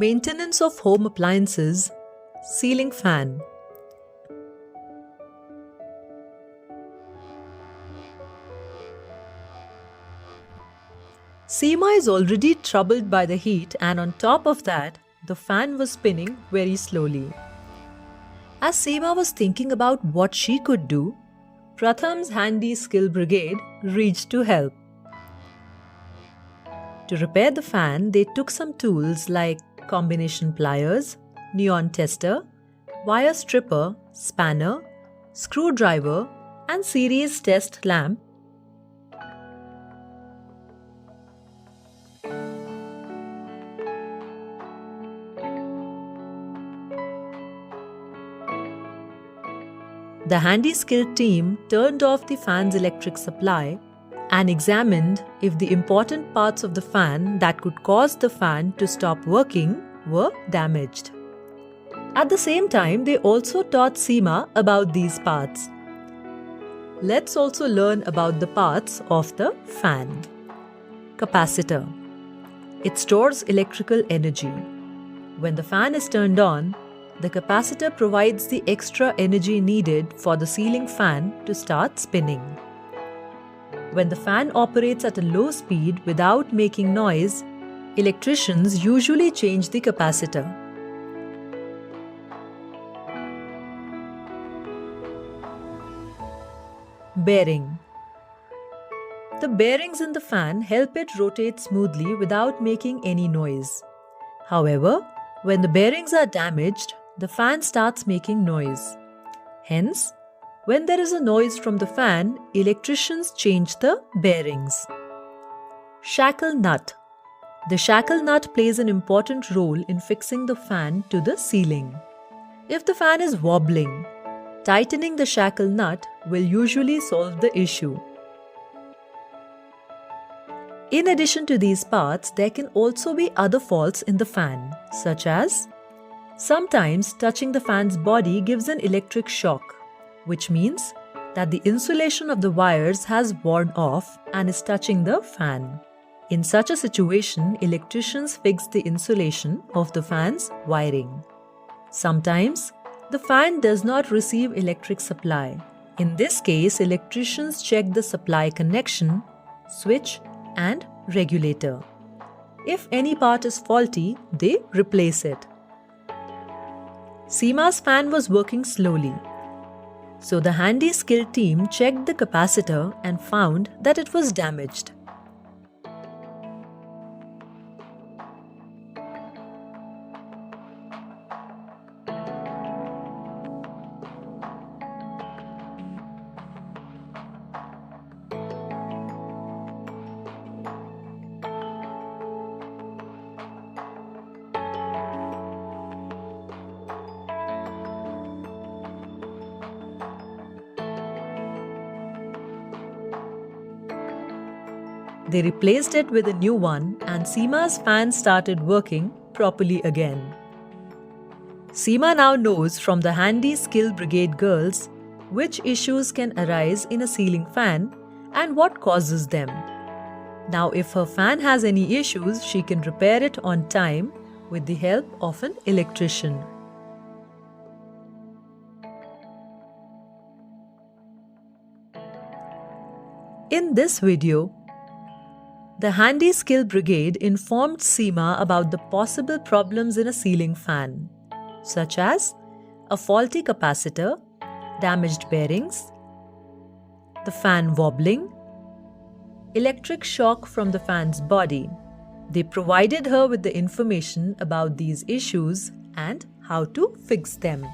Maintenance of home appliances, ceiling fan. Seema is already troubled by the heat, and on top of that, the fan was spinning very slowly. As Seema was thinking about what she could do, Pratham's handy skill brigade reached to help. To repair the fan, they took some tools like combination pliers, neon tester, wire stripper, spanner, screwdriver, and series test lamp. The handy skill team turned off the fan's electric supply and examined if the important parts of the fan that could cause the fan to stop working were damaged. At the same time, they also taught Seema about these parts. Let's also learn about the parts of the fan. Capacitor. It stores electrical energy. When the fan is turned on, the capacitor provides the extra energy needed for the ceiling fan to start spinning. When the fan operates at a low speed without making noise, electricians usually change the capacitor. Bearing. The bearings in the fan help it rotate smoothly without making any noise. However, when the bearings are damaged, the fan starts making noise. Hence, when there is a noise from the fan, electricians change the bearings. Shackle nut. The shackle nut plays an important role in fixing the fan to the ceiling. If the fan is wobbling, tightening the shackle nut will usually solve the issue. In addition to these parts, there can also be other faults in the fan, such as sometimes touching the fan's body gives an electric shock, which means that the insulation of the wires has worn off and is touching the fan. In such a situation, electricians fix the insulation of the fan's wiring. Sometimes, the fan does not receive electric supply. In this case, electricians check the supply connection, switch, and regulator. If any part is faulty, they replace it. Seema's fan was working slowly. So the handy skill team checked the capacitor and found that it was damaged. They replaced it with a new one, and Seema's fan started working properly again. Seema now knows from the handy skill brigade girls which issues can arise in a ceiling fan and what causes them. Now, if her fan has any issues, she can repair it on time with the help of an electrician. In this video, the Handy Skill Brigade informed Seema about the possible problems in a ceiling fan, such as a faulty capacitor, damaged bearings, the fan wobbling, electric shock from the fan's body. They provided her with the information about these issues and how to fix them.